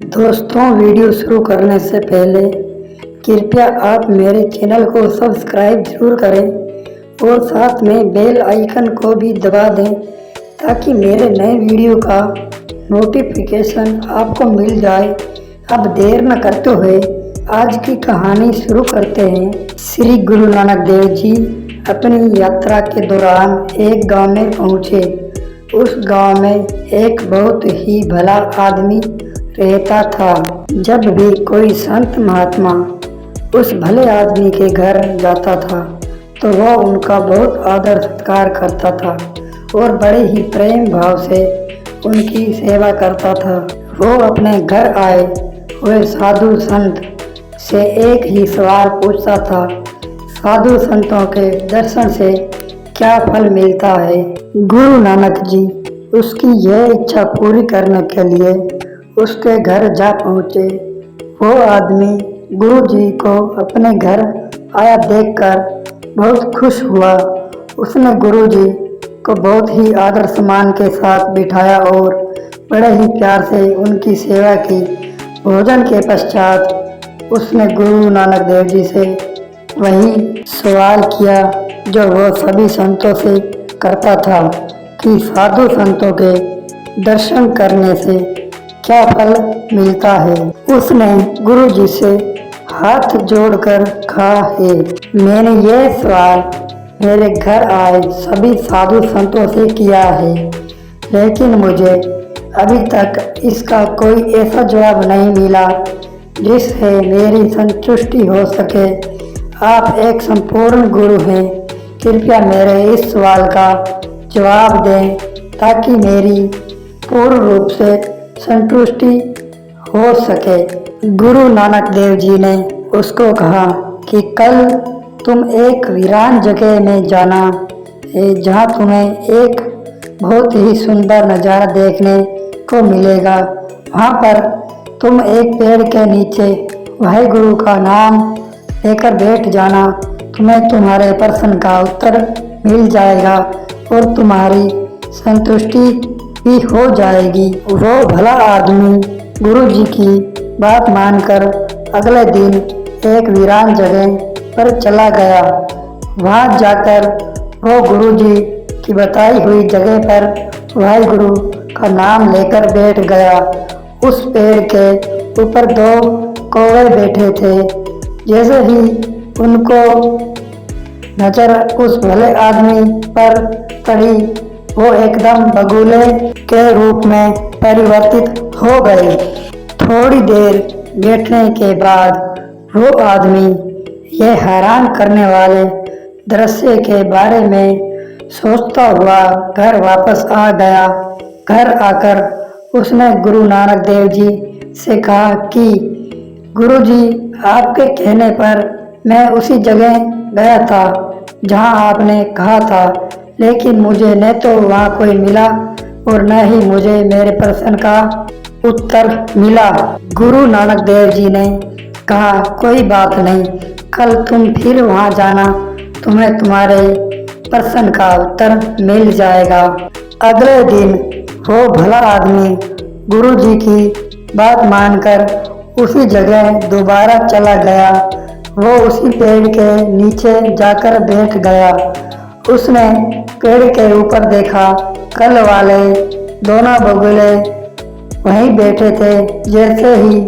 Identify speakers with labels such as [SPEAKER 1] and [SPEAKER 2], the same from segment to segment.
[SPEAKER 1] दोस्तों, वीडियो शुरू करने से पहले कृपया आप मेरे चैनल को सब्सक्राइब जरूर करें और साथ में बेल आइकन को भी दबा दें ताकि मेरे नए वीडियो का नोटिफिकेशन आपको मिल जाए। अब देर न करते हुए आज की कहानी शुरू करते हैं। श्री गुरु नानक देव जी अपनी यात्रा के दौरान एक गांव में पहुंचे। उस गांव में एक बहुत ही भला आदमी रहता था। जब भी कोई संत महात्मा उस भले आदमी के घर जाता था तो वह उनका बहुत आदर सत्कार करता था और बड़े ही प्रेम भाव से उनकी सेवा करता था। वो अपने घर आए हुए साधु संत से एक ही सवाल पूछता था, साधु संतों के दर्शन से क्या फल मिलता है? गुरु नानक जी उसकी यह इच्छा पूरी करने के लिए उसके घर जा पहुँचे। वो आदमी गुरु जी को अपने घर आया देखकर बहुत खुश हुआ। उसने गुरु जी को बहुत ही आदर सम्मान के साथ बिठाया और बड़े ही प्यार से उनकी सेवा की। भोजन के पश्चात उसने गुरु नानक देव जी से वही सवाल किया जो वो सभी संतों से करता था कि साधु संतों के दर्शन करने से क्या फल मिलता है? उसने गुरु जी से हाथ जोड़कर कहा है, मैंने यह सवाल मेरे घर आए सभी साधु संतों से किया है, लेकिन मुझे अभी तक इसका कोई ऐसा जवाब नहीं मिला जिससे मेरी संतुष्टि हो सके। आप एक संपूर्ण गुरु हैं, कृपया मेरे इस सवाल का जवाब दें ताकि मेरी पूर्ण रूप से संतुष्टि हो सके। गुरु नानक देव जी ने उसको कहा कि कल तुम एक वीरान जगह में जाना है जहाँ तुम्हें एक बहुत ही सुंदर नज़ारा देखने को मिलेगा। वहाँ पर तुम एक पेड़ के नीचे वाहेगुरु का नाम लेकर बैठ जाना। तुम्हें तुम्हारे प्रश्न का उत्तर मिल जाएगा और तुम्हारी संतुष्टि भी हो जाएगी। वो भला आदमी गुरु जी की बात मानकर अगले दिन एक वीरान जगह पर चला गया। वहां जाकर वो गुरु जी की बताई हुई जगह पर वाहेगुरु का नाम लेकर बैठ गया। उस पेड़ के ऊपर दो कौवे बैठे थे। जैसे ही उनको नजर उस भले आदमी पर पड़ी वो एकदम बगुले के रूप में परिवर्तित हो गए। थोड़ी देर बैठने के बाद वो आदमी यह हैरान करने वाले दृश्य के बारे में सोचता हुआ घर वापस आ गया। घर आकर उसने गुरु नानक देव जी से कहा कि गुरु जी, आपके कहने पर मैं उसी जगह गया था जहां आपने कहा था, लेकिन मुझे न तो वहाँ कोई मिला और न ही मुझे मेरे प्रश्न का उत्तर मिला। गुरु नानक देव जी ने कहा, कोई बात नहीं, कल तुम फिर वहाँ जाना, तुम्हें तुम्हारे प्रश्न का उत्तर मिल जाएगा। अगले दिन वो भला आदमी गुरु जी की बात मानकर उसी जगह दोबारा चला गया। वो उसी पेड़ के नीचे जाकर बैठ गया। उसने पेड़ के ऊपर देखा, कल वाले दोनों बगुले वहीं बैठे थे। जैसे ही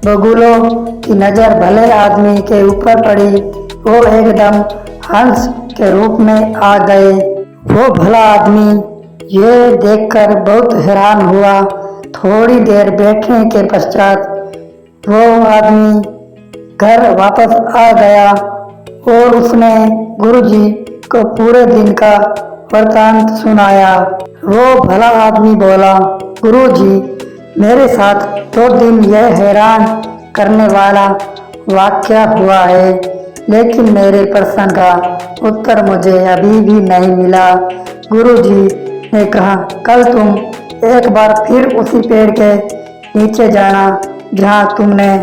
[SPEAKER 1] बगुलों की नज़र भले आदमी के ऊपर पड़ी वो एकदम हंस के रूप में आ गए। वो भला आदमी ये देखकर बहुत हैरान हुआ। थोड़ी देर बैठने के पश्चात वो आदमी घर वापस आ गया और उसने गुरुजी को पूरे दिन का वृतांत सुनाया। वो भला आदमी बोला, गुरुजी, मेरे साथ 2 दिन यह हैरान करने वाला वाकया हुआ है, लेकिन मेरे प्रश्न का उत्तर मुझे अभी भी नहीं मिला। गुरुजी ने कहा, कल तुम एक बार फिर उसी पेड़ के नीचे जाना जहाँ तुमने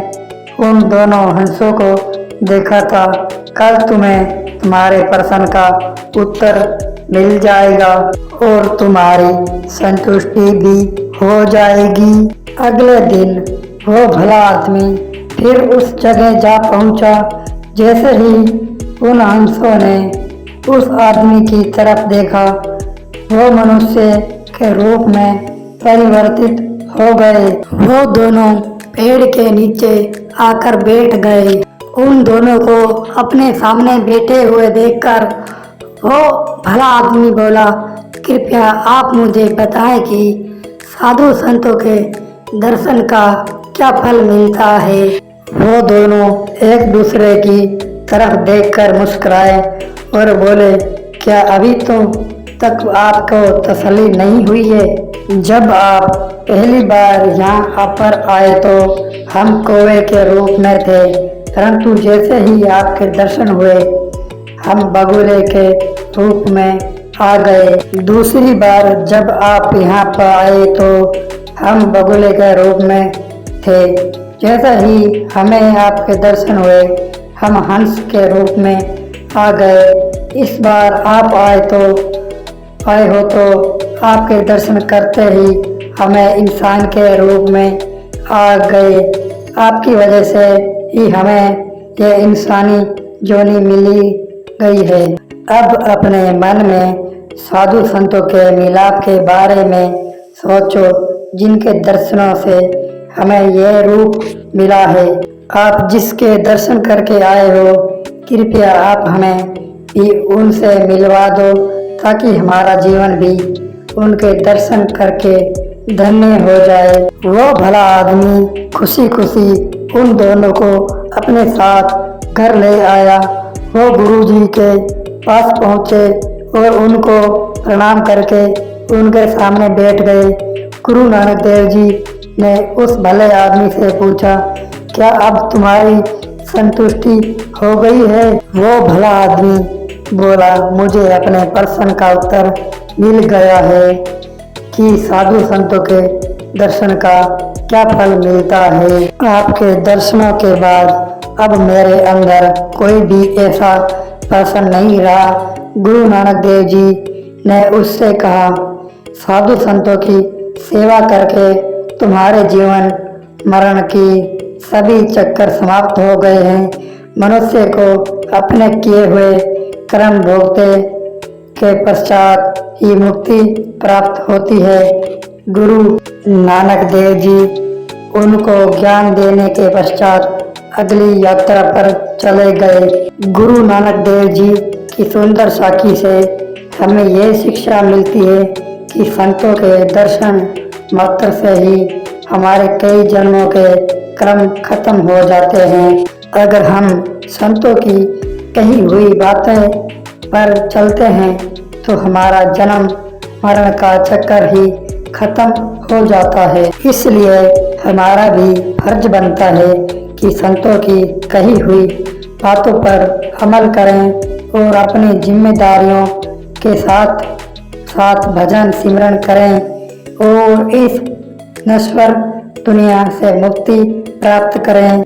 [SPEAKER 1] उन दोनों हंसों को देखा था। कल तुम्हें तुम्हारे प्रश्न का उत्तर मिल जाएगा और तुम्हारी संतुष्टि भी हो जाएगी। अगले दिन वो भला आदमी फिर उस जगह जा पहुंचा। जैसे ही उन हंसों ने उस आदमी की तरफ देखा, वो मनुष्य के रूप में परिवर्तित हो गए। वो दोनों पेड़ के नीचे आकर बैठ गए। उन दोनों को अपने सामने बैठे हुए देखकर वो भला आदमी बोला, कृपया आप मुझे बताएं कि साधु संतों के दर्शन का क्या फल मिलता है। वो दोनों एक दूसरे की तरफ देखकर मुस्कुराए और बोले, क्या अभी तो तक आपको तसल्ली नहीं हुई है? जब आप पहली बार यहाँ पर आए तो हम कौवे के रूप में थे, परंतु जैसे ही आपके दर्शन हुए हम बगुले के रूप में आ गए। दूसरी बार जब आप यहाँ पर आए तो हम बगुले के रूप में थे। जैसे ही हमें आपके दर्शन हुए हम हंस के रूप में आ गए। इस बार आप आए हो तो आपके दर्शन करते ही हमें इंसान के रूप में आ गए। आपकी वजह से ही हमें ये इंसानी जोनी मिली गई है। अब अपने मन में साधु संतों के मिलाप के बारे में सोचो, जिनके दर्शनों से हमें यह रूप मिला है। आप जिसके दर्शन करके आए हो, कृपया आप हमें भी उनसे मिलवा दो, ताकि हमारा जीवन भी उनके दर्शन करके धन्य हो जाए। वो भला आदमी खुशी खुशी उन दोनों को अपने साथ घर ले आया। वो गुरुजी के पास पहुँचे और उनको प्रणाम करके उनके सामने बैठ गए। गुरु नानक देव जी ने उस भले आदमी से पूछा, क्या अब तुम्हारी संतुष्टि हो गई है? वो भला आदमी बोला, मुझे अपने प्रश्न का उत्तर मिल गया है कि साधु संतों के दर्शन का क्या फल मिलता है। आपके दर्शनों के बाद अब मेरे अंदर कोई भी ऐसा प्रश्न नहीं रहा। गुरु नानक देव जी ने उससे कहा, साधु संतों की सेवा करके तुम्हारे जीवन मरण की सभी चक्कर समाप्त हो गए हैं। मनुष्य को अपने किए हुए कर्म भोगते के पश्चात ही मुक्ति प्राप्त होती है। गुरु नानक देव जी उनको ज्ञान देने के पश्चात अगली यात्रा पर चले गए। गुरु नानक देव जी की सुंदर साखी से हमें यह शिक्षा मिलती है कि संतों के दर्शन मात्र से ही हमारे कई जन्मों के कर्म खत्म हो जाते हैं। अगर हम संतों की कही हुई बातें पर चलते हैं तो हमारा जन्म मरण का चक्कर ही खत्म हो जाता है। इसलिए हमारा भी फर्ज बनता है कि संतों की कही हुई बातों पर अमल करें और अपनी जिम्मेदारियों के साथ साथ भजन सिमरन करें और इस नश्वर दुनिया से मुक्ति प्राप्त करें।